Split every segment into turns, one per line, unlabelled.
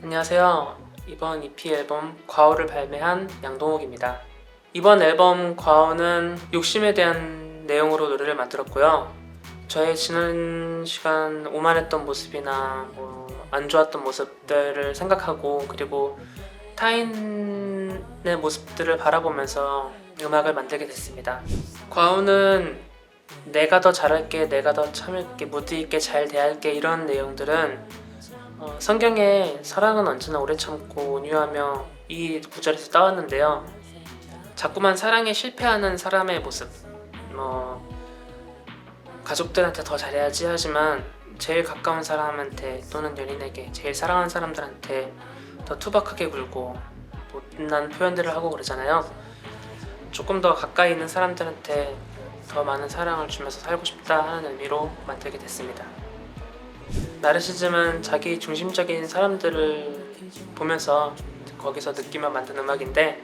안녕하세요. 이번 EP 앨범 과오를 발매한 양동욱입니다. 이번 앨범 과오는 욕심에 대한 내용으로 노래를 만들었고요. 저의 지난 시간 오만했던 모습이나 안 좋았던 모습들을 생각하고, 그리고 타인의 모습들을 바라보면서 음악을 만들게 됐습니다. 과오는 내가 더 잘할게, 내가 더 참을게, 무드 있게 잘 대할게, 이런 내용들은 성경에 사랑은 언제나 오래 참고 온유하며 이 구절에서 따왔는데요. 자꾸만 사랑에 실패하는 사람의 모습, 가족들한테 더 잘해야지 하지만 제일 가까운 사람한테 또는 연인에게, 제일 사랑하는 사람들한테 더 투박하게 굴고 못난 표현들을 하고 그러잖아요. 조금 더 가까이 있는 사람들한테 더 많은 사랑을 주면서 살고 싶다 하는 의미로 만들게 됐습니다. 나르시즘은 자기 중심적인 사람들을 보면서 거기서 느끼며 만든 음악인데,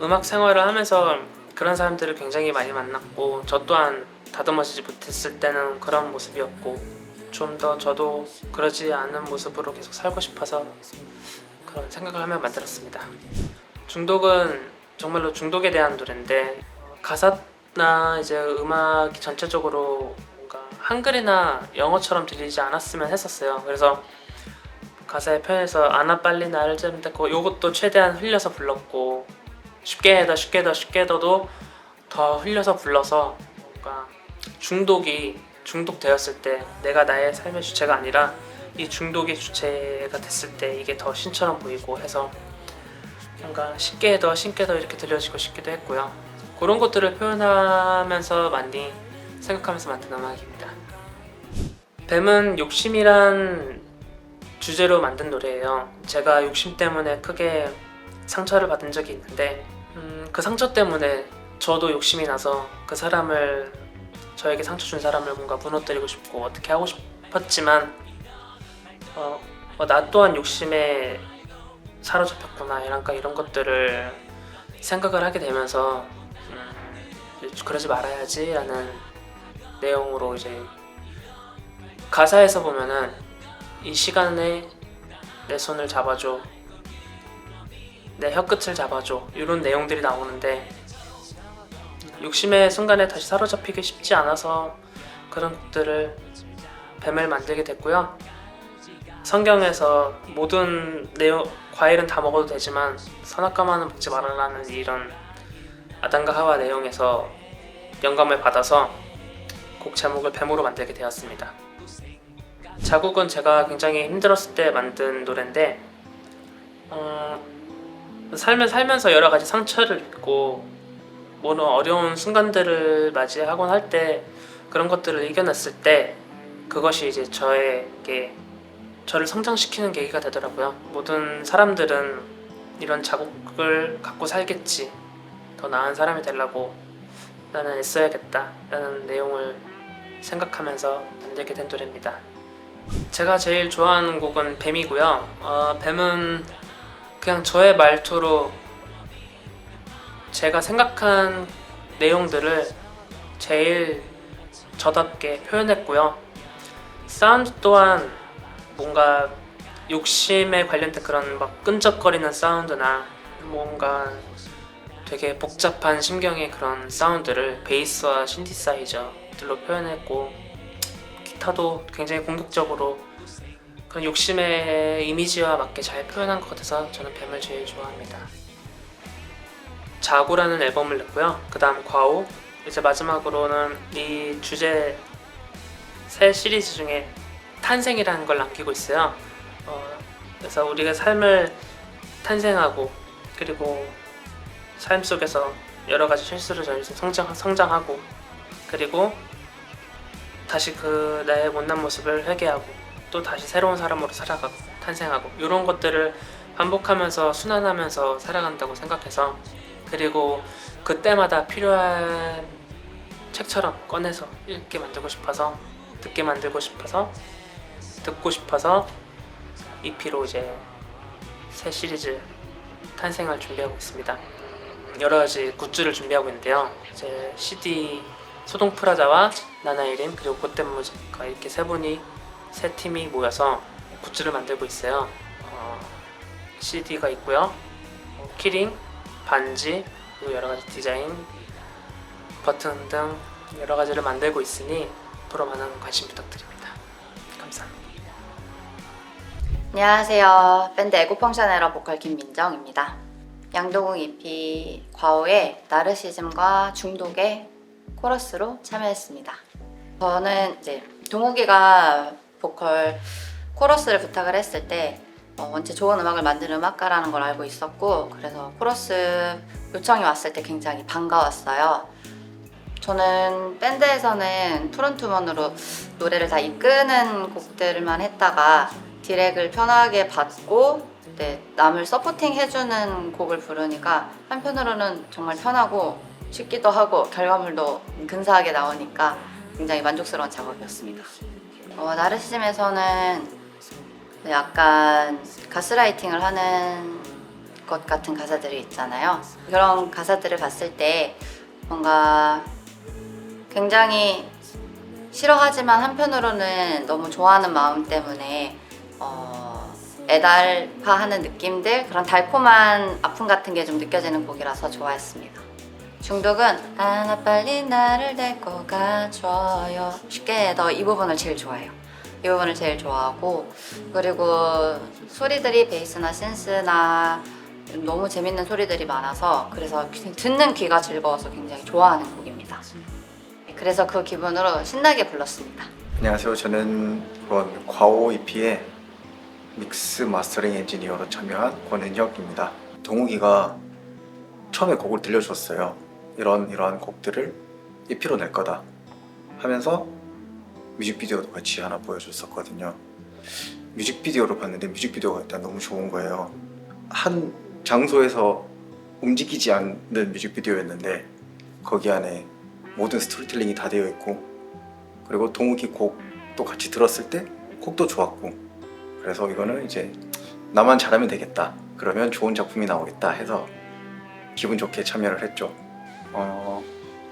음악 생활을 하면서 그런 사람들을 굉장히 많이 만났고, 저 또한 다듬어지지 못했을 때는 그런 모습이었고, 좀 더 저도 그러지 않은 모습으로 계속 살고 싶어서 그런 생각을 하며 만들었습니다. 중독은 정말로 중독에 대한 노래인데, 가사나 이제 음악이 전체적으로 한글이나 영어처럼 들리지 않았으면 했었어요. 그래서 가사의 표현에서 아나 빨리 나를 좀 닦고, 요것도 최대한 흘려서 불렀고, 쉽게 해더 쉽게 더 쉽게 더도 더 흘려서 불러서 뭔가 중독되었을 때 내가 나의 삶의 주체가 아니라 이 중독이 주체가 됐을 때 이게 더 신처럼 보이고 해서 뭔가 쉽게 더 쉽게 더 이렇게 들려지고 싶기도 했고요. 그런 것들을 표현하면서 많이 생각하면서 만든 음악입니다. 뱀은 욕심이란 주제로 만든 노래예요. 제가 욕심 때문에 크게 상처를 받은 적이 있는데, 그 상처 때문에 저도 욕심이 나서 저에게 상처 준 사람을 뭔가 무너뜨리고 싶고 어떻게 하고 싶었지만, 나 또한 욕심에 사로잡혔구나, 이런 것들을 생각을 하게 되면서 그러지 말아야지 라는 내용으로, 이제 가사에서 보면은 이 시간에 내 손을 잡아줘, 내 혀끝을 잡아줘, 이런 내용들이 나오는데, 욕심의 순간에 다시 사로잡히기 쉽지 않아서 그런 곡들을 뱀을 만들게 됐고요. 성경에서 모든 과일은 다 먹어도 되지만 선악과만은 먹지 말아라는 이런 아담과 하와 내용에서 영감을 받아서 곡 제목을 뱀으로 만들게 되었습니다. 자국은 제가 굉장히 힘들었을 때 만든 노래인데, 삶을 살면서 여러 가지 상처를 입고 어려운 순간들을 맞이하곤 할 때, 그런 것들을 이겨냈을 때 그것이 이제 저를 성장시키는 계기가 되더라고요. 모든 사람들은 이런 자국을 갖고 살겠지, 더 나은 사람이 되려고 나는 애써야겠다 라는 내용을 생각하면서 만들게 된 노래입니다. 제가 제일 좋아하는 곡은 뱀이고요. 뱀은 그냥 저의 말투로 제가 생각한 내용들을 제일 저답게 표현했고요. 사운드 또한 뭔가 욕심에 관련된 그런 막 끈적거리는 사운드나 뭔가 되게 복잡한 심경의 그런 사운드를 베이스와 신디사이저들로 표현했고, 기타도 굉장히 공격적으로 그런 욕심의 이미지와 맞게 잘 표현한 것 같아서 저는 뱀을 제일 좋아합니다. 자고라는 앨범을 냈고요. 그 다음 과오, 이제 마지막으로는 이 주제 새 시리즈 중에 탄생이라는 걸 남기고 있어요. 그래서 우리가 삶을 탄생하고, 그리고 삶 속에서 여러 가지 실수를 저지르서 성장하고, 그리고 다시 그 나의 못난 모습을 회개하고 또 다시 새로운 사람으로 살아가고 탄생하고, 이런 것들을 반복하면서 순환하면서 살아간다고 생각해서, 그리고 그때마다 필요한 책처럼 꺼내서 읽게 만들고 싶어서, 듣게 만들고 싶어서, 듣고 싶어서 EP로 이제 새 시리즈 탄생을 준비하고 있습니다. 여러 가지 굿즈를 준비하고 있는데요. 이제 CD 소동 프라자와 나나이림 그리고 곧된 무지가 이렇게 세 팀이 모여서 굿즈를 만들고 있어요. CD가 있고요. 키링, 반지, 그리고 여러 가지 디자인, 버튼 등 여러 가지를 만들고 있으니 앞으로 많은 관심 부탁드립니다. 감사합니다.
안녕하세요. 밴드 에고펑셔널러 보컬 김민정입니다. 양동욱 EP 과오의 나르시즘과 중독의 코러스로 참여했습니다. 저는 이제 동욱이가 보컬 코러스를 부탁을 했을 때 원체 좋은 음악을 만드는 음악가라는 걸 알고 있었고, 그래서 코러스 요청이 왔을 때 굉장히 반가웠어요. 저는 밴드에서는 프론트먼으로 노래를 다 이끄는 곡들만 했다가 디렉을 편하게 받고 남을 서포팅 해주는 곡을 부르니까 한편으로는 정말 편하고 쉽기도 하고 결과물도 근사하게 나오니까 굉장히 만족스러운 작업이었습니다. 나르시즘에서는 약간 가스라이팅을 하는 것 같은 가사들이 있잖아요. 그런 가사들을 봤을 때 뭔가 굉장히 싫어하지만 한편으로는 너무 좋아하는 마음 때문에 애달파하는 느낌들, 그런 달콤한 아픔 같은 게 좀 느껴지는 곡이라서 좋아했습니다. 중독은 나 빨리 나를 데리고 가줘요. 쉽게 이 부분을 제일 좋아해요. 이 부분을 제일 좋아하고, 그리고 소리들이 베이스나 신스나 너무 재밌는 소리들이 많아서 그래서 듣는 귀가 즐거워서 굉장히 좋아하는 곡입니다. 그래서 그 기분으로 신나게 불렀습니다.
안녕하세요. 저는 이번 과오 EP의 믹스 마스터링 엔지니어로 참여한 권은혁입니다. 동욱이가 처음에 곡을 들려줬어요. 이러한 곡들을 EP로 낼 거다 하면서 뮤직비디오도 같이 하나 보여줬었거든요. 뮤직비디오를 봤는데 뮤직비디오가 일단 너무 좋은 거예요. 한 장소에서 움직이지 않는 뮤직비디오였는데 거기 안에 모든 스토리텔링이 다 되어 있고, 그리고 동욱이 곡도 같이 들었을 때 곡도 좋았고, 그래서 이거는 이제 나만 잘하면 되겠다, 그러면 좋은 작품이 나오겠다 해서 기분 좋게 참여를 했죠.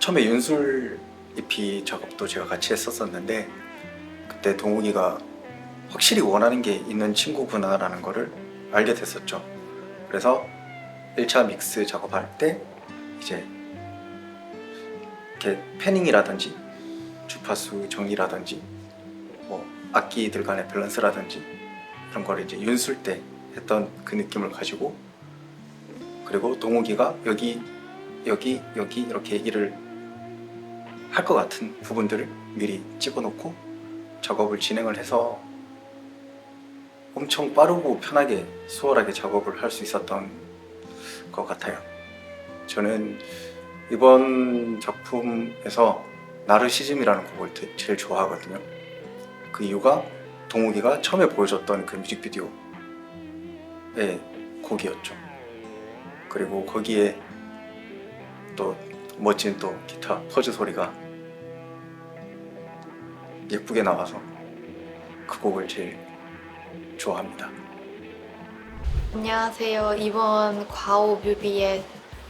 처음에 윤술 EP 작업도 제가 같이 했었었는데 그때 동욱이가 확실히 원하는 게 있는 친구구나 라는 거를 알게 됐었죠. 그래서 1차 믹스 작업할 때 이제 이렇게 패닝이라든지 주파수 정리라든지 뭐 악기들 간의 밸런스라든지 이런 거를 이제 윤술 때 했던 그 느낌을 가지고, 그리고 동욱이가 여기 이렇게 얘기를 할 것 같은 부분들을 미리 찍어놓고 작업을 진행을 해서 엄청 빠르고 편하게 수월하게 작업을 할 수 있었던 것 같아요. 저는 이번 작품에서 나르시즘이라는 곡을 제일 좋아하거든요. 그 이유가 동욱이가 처음에 보여줬던 그 뮤직비디오의 곡이었죠. 그리고 거기에 또 멋진 또 기타 퍼즈 소리가 예쁘게 나와서 그 곡을 제일 좋아합니다.
안녕하세요. 이번 과오 뮤비에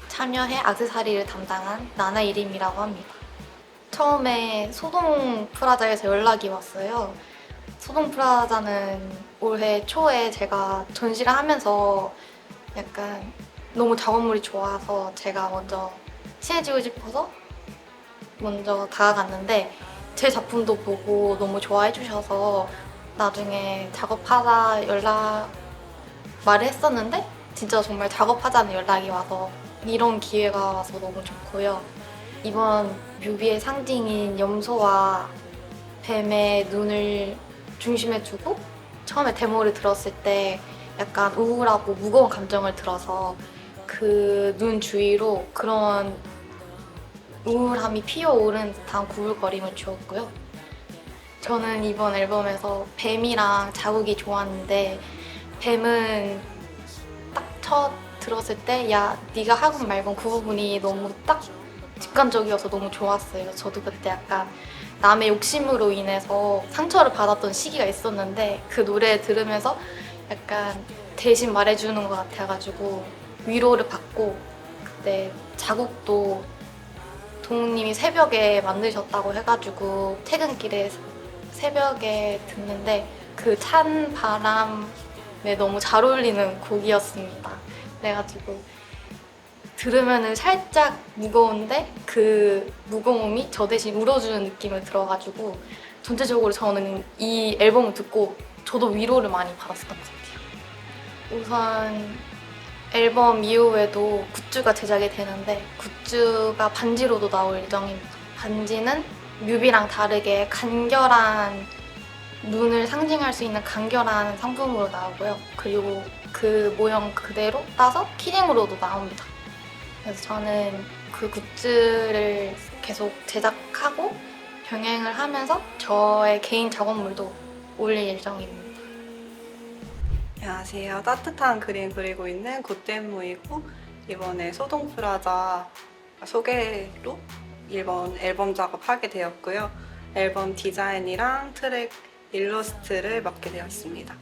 참여해 액세서리를 담당한 나나이림이라고 합니다. 처음에 소동 프라자에서 연락이 왔어요. 소동 프라자는 올해 초에 제가 전시를 하면서 약간 너무 작업물이 좋아서 제가 먼저 친해지고 싶어서 먼저 다가갔는데 제 작품도 보고 너무 좋아해 주셔서 나중에 작업하자 말을 했었는데 진짜 정말 작업하자는 연락이 와서 이런 기회가 와서 너무 좋고요. 이번 뮤비의 상징인 염소와 뱀의 눈을 중심에 두고 처음에 데모를 들었을 때 약간 우울하고 무거운 감정을 들어서 그 눈 주위로 그런 우울함이 피어오른 듯한 구불거림을 주었고요. 저는 이번 앨범에서 뱀이랑 자국이 좋았는데 뱀은 딱 첫 들었을 때 야 네가 하건 말건 그 부분이 너무 딱 직관적이어서 너무 좋았어요. 저도 그때 약간 남의 욕심으로 인해서 상처를 받았던 시기가 있었는데 그 노래 들으면서 약간 대신 말해주는 것 같아가지고 위로를 받고, 그때 자국도 동욱님이 새벽에 만드셨다고 해가지고 퇴근길에 새벽에 듣는데 그 찬 바람 너무 잘 어울리는 곡이었습니다. 그래가지고 들으면은 살짝 무거운데 그 무거움이 저 대신 울어주는 느낌을 들어가지고 전체적으로 저는 이 앨범을 듣고 저도 위로를 많이 받았었던 것 같아요. 우선 앨범 이후에도 굿즈가 제작이 되는데 굿즈가 반지로도 나올 예정입니다. 반지는 뮤비랑 다르게 간결한 눈을 상징할 수 있는 간결한 상품으로 나오고요. 그리고 그 모형 그대로 따서 키링으로도 나옵니다. 그래서 저는 그 굿즈를 계속 제작하고 병행을 하면서 저의 개인 작업물도 올릴 예정입니다.
안녕하세요. 따뜻한 그림 그리고 있는 굿댐무이고 이번에 소동프라자 소개로 이번 앨범 작업하게 되었고요. 앨범 디자인이랑 트랙 일러스트를 맡게 되었습니다.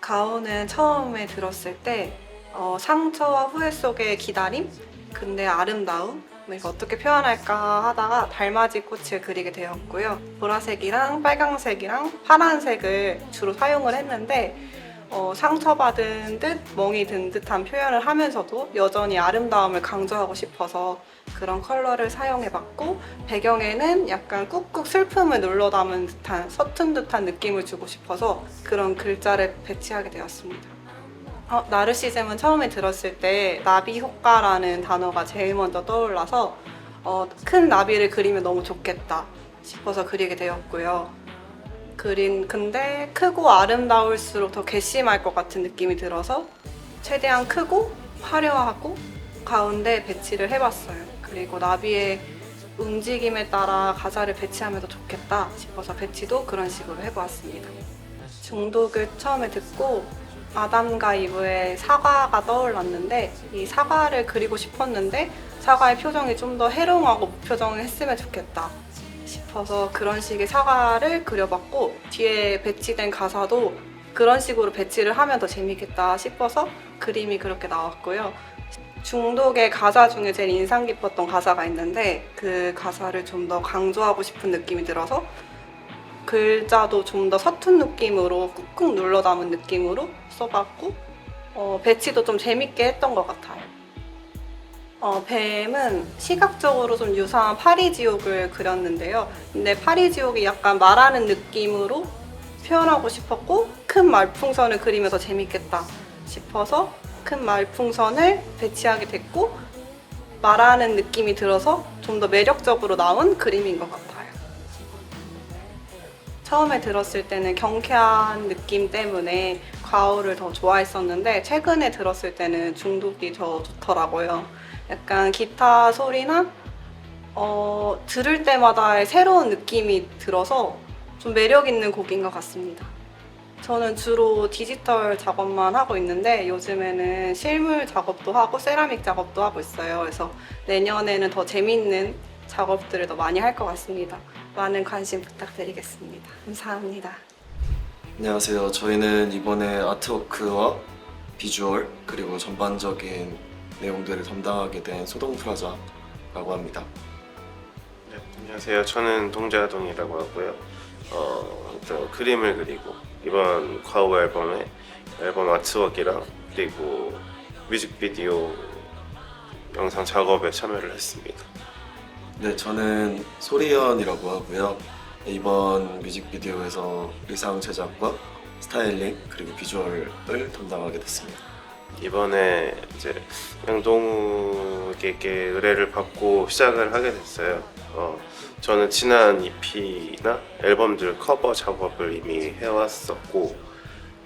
가오는 처음에 들었을 때 상처와 후회 속의 기다림? 근데 아름다움? 이거 어떻게 표현할까 하다가 달맞이 꽃을 그리게 되었고요. 보라색이랑 빨강색이랑 파란색을 주로 사용을 했는데 상처받은 듯 멍이 든 듯한 표현을 하면서도 여전히 아름다움을 강조하고 싶어서 그런 컬러를 사용해봤고 배경에는 약간 꾹꾹 슬픔을 눌러 담은 듯한 서툰 듯한 느낌을 주고 싶어서 그런 글자를 배치하게 되었습니다. 나르시즘은 처음에 들었을 때 나비 효과라는 단어가 제일 먼저 떠올라서 큰 나비를 그리면 너무 좋겠다 싶어서 그리게 되었고요. 근데 크고 아름다울수록 더 괘씸할 것 같은 느낌이 들어서 최대한 크고 화려하고 가운데 배치를 해봤어요. 그리고 나비의 움직임에 따라 가사를 배치하면 더 좋겠다 싶어서 배치도 그런 식으로 해보았습니다. 중독을 처음에 듣고 아담과 이브의 사과가 떠올랐는데 이 사과를 그리고 싶었는데 사과의 표정이 좀 더 해롱하고 무표정을 했으면 좋겠다 싶어서 그런 식의 사과를 그려봤고 뒤에 배치된 가사도 그런 식으로 배치를 하면 더 재밌겠다 싶어서 그림이 그렇게 나왔고요. 중독의 가사 중에 제일 인상 깊었던 가사가 있는데 그 가사를 좀 더 강조하고 싶은 느낌이 들어서 글자도 좀 더 서툰 느낌으로 꾹꾹 눌러 담은 느낌으로 써봤고 배치도 좀 재밌게 했던 것 같아요. 뱀은 시각적으로 좀 유사한 파리지옥을 그렸는데요. 근데 파리지옥이 약간 말하는 느낌으로 표현하고 싶었고 큰 말풍선을 그리면 더 재밌겠다 싶어서 큰 말풍선을 배치하게 됐고 말하는 느낌이 들어서 좀 더 매력적으로 나온 그림인 것 같아요. 처음에 들었을 때는 경쾌한 느낌 때문에 과오를 더 좋아했었는데 최근에 들었을 때는 중독이 더 좋더라고요. 약간 기타 소리나 들을 때마다의 새로운 느낌이 들어서 좀 매력 있는 곡인 것 같습니다. 저는 주로 디지털 작업만 하고 있는데 요즘에는 실물 작업도 하고 세라믹 작업도 하고 있어요. 그래서 내년에는 더 재밌는 작업들을 더 많이 할 것 같습니다. 많은 관심 부탁드리겠습니다. 감사합니다.
안녕하세요. 저희는 이번에 아트워크와 비주얼 그리고 전반적인 내용들을 담당하게 된 소동프라자라고 합니다.
네, 안녕하세요. 저는 동자동이라고 하고요. 또 그림을 그리고 이번 과오 앨범에 앨범 아트워크랑 그리고 뮤직비디오 영상 작업에 참여를 했습니다.
네, 저는 소리현이라고 하고요. 이번 뮤직비디오에서 의상 제작과 스타일링 그리고 비주얼을 담당하게 됐습니다.
이번에 이제 양동욱에게 의뢰를 받고 시작을 하게 됐어요. 저는 지난 EP나 앨범들 커버 작업을 이미 해왔었고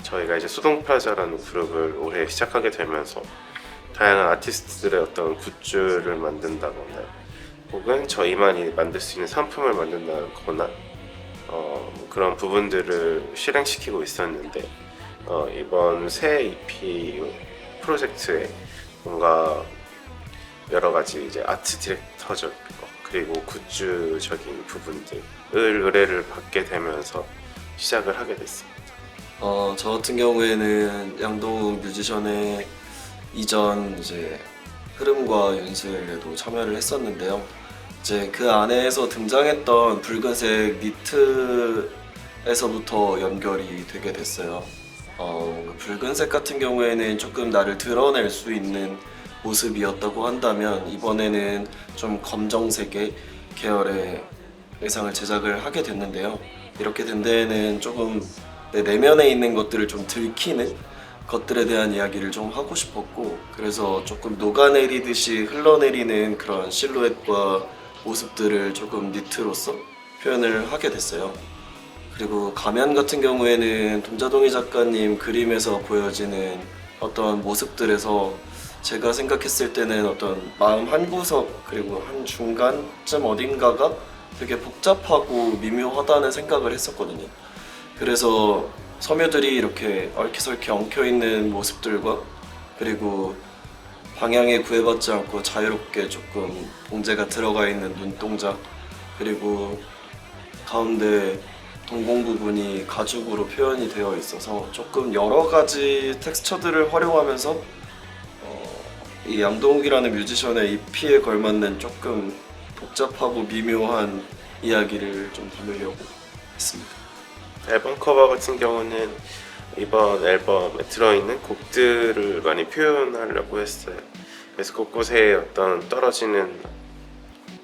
저희가 이제 소동프라자라는 그룹을 올해 시작하게 되면서 다양한 아티스트들의 어떤 굿즈를 만든다거나 혹은 저희만이 만들 수 있는 상품을 만든다거나 그런 부분들을 실행시키고 있었는데 이번 새 EP 프로젝트에 뭔가 여러 가지 이제 아트 디렉터적 그리고 굿즈적인 부분들을 의뢰를 받게 되면서 시작을 하게 됐습니다.
저 같은 경우에는 양동욱 뮤지션의 이전 이제 흐름과 연습에도 참여를 했었는데요. 이제 그 안에서 등장했던 붉은색 니트에서부터 연결이 되게 됐어요. 그 붉은색 같은 경우에는 조금 나를 드러낼 수 있는 모습이었다고 한다면 이번에는 좀 검정색의 계열의 의상을 제작을 하게 됐는데요. 이렇게 된 데에는 조금 내 내면에 있는 것들을 좀 들키는 것들에 대한 이야기를 좀 하고 싶었고, 그래서 조금 녹아내리듯이 흘러내리는 그런 실루엣과 모습들을 조금 니트로서 표현을 하게 됐어요. 그리고 가면 같은 경우에는 동자동이 작가님 그림에서 보여지는 어떤 모습들에서 제가 생각했을 때는 어떤 마음 한구석 그리고 한 중간쯤 어딘가가 되게 복잡하고 미묘하다는 생각을 했었거든요. 그래서 섬유들이 이렇게 얽히설키 엉켜있는 모습들과 그리고 방향에 구애받지 않고 자유롭게 조금 봉제가 들어가 있는 눈동자, 그리고 가운데 동공 부분이 가죽으로 표현이 되어 있어서 조금 여러 가지 텍스처들을 활용하면서 이 양동욱이라는 뮤지션의 EP에 걸맞는 조금 복잡하고 미묘한 이야기를 좀 담으려고 했습니다.
앨범 커버 같은 경우는 이번 앨범에 들어있는 곡들을 많이 표현하려고 했어요. 그래서 곳곳에 어떤 떨어지는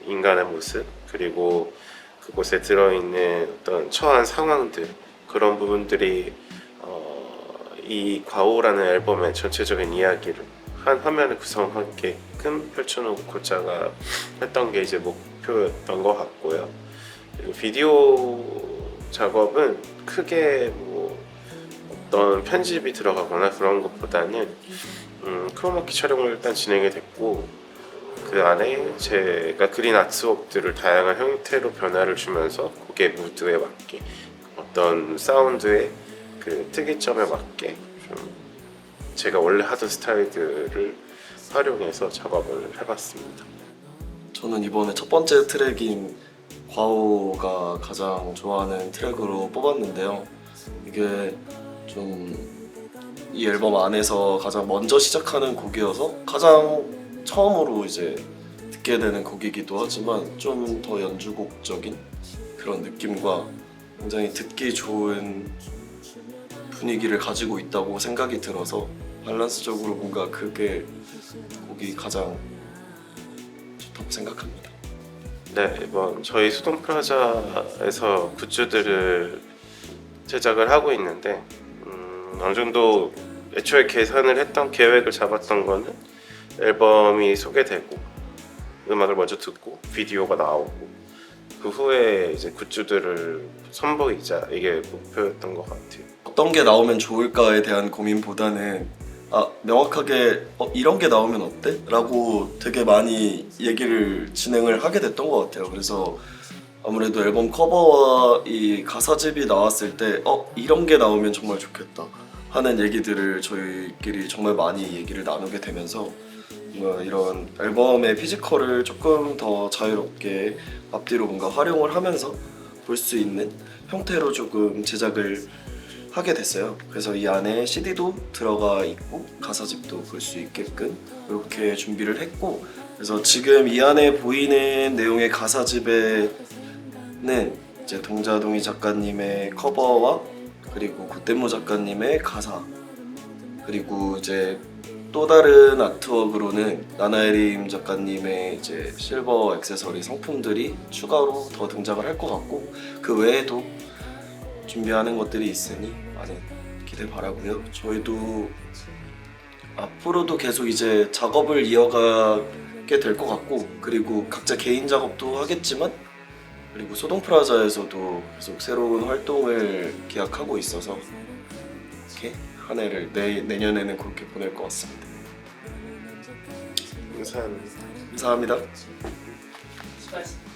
인간의 모습, 그리고 그곳에 들어있는 어떤 처한 상황들, 그런 부분들이 이 과오라는 앨범의 전체적인 이야기를 한 화면에 구성하게끔 펼쳐놓고자가 했던 게 이제 목표였던 것 같고요. 그리고 비디오 작업은 크게 뭐 어떤 편집이 들어가거나 그런 것보다는 크로마키 촬영을 일단 진행이 됐고, 그 안에 제가 그린 아트웍들을 다양한 형태로 변화를 주면서 곡의 무드에 맞게 어떤 사운드의 그 특이점에 맞게 좀 제가 원래 하던 스타일들을 활용해서 작업을 해봤습니다.
저는 이번에 첫 번째 트랙인 과오가 가장 좋아하는 트랙으로 뽑았는데요. 이게 좀 이 앨범 안에서 가장 먼저 시작하는 곡이어서 가장 처음으로 이제 듣게 되는 곡이기도 하지만 좀 더 연주곡적인 그런 느낌과 굉장히 듣기 좋은 분위기를 가지고 있다고 생각이 들어서 밸런스적으로 뭔가 그게 곡이 가장 좋다고 생각합니다.
네, 이번 저희 수동 프라자에서 굿즈들을 제작을 하고 있는데 어느 정도 애초에 계획을 잡았던 거는 앨범이 소개되고 음악을 먼저 듣고 비디오가 나오고 그 후에 이제 굿즈들을 선보이자, 이게 목표였던 것 같아요.
어떤 게 나오면 좋을까에 대한 고민보다는 명확하게 이런 게 나오면 어때? 라고 되게 많이 얘기를 진행을 하게 됐던 것 같아요. 그래서 아무래도 앨범 커버와 이 가사집이 나왔을 때 이런 게 나오면 정말 좋겠다 하는 얘기들을 저희끼리 정말 많이 얘기를 나누게 되면서 이런 앨범의 피지컬을 조금 더 자유롭게 앞뒤로 뭔가 활용을 하면서 볼 수 있는 형태로 조금 제작을 하게 됐어요. 그래서 이 안에 CD도 들어가 있고 가사집도 볼 수 있게끔 이렇게 준비를 했고, 그래서 지금 이 안에 보이는 내용의 가사집에는 이제 동자동이 작가님의 커버와 그리고 고tem모 작가님의 가사, 그리고 이제 또 다른 아트웍으로는 나나에림 작가님의 이제 실버 액세서리 상품들이 추가로 더 등장을 할 것 같고, 그 외에도 준비하는 것들이 있으니 많은 기대 바라고요. 저희도 앞으로도 계속 이제 작업을 이어가게 될 것 같고, 그리고 각자 개인 작업도 하겠지만, 그리고 소동 프라자에서도 계속 새로운 활동을 기약하고 있어서 이렇게 한 해를 내년에는 그렇게 보낼 것 같습니다.
감사합니다.
감사합니다.
수고하셨습니다.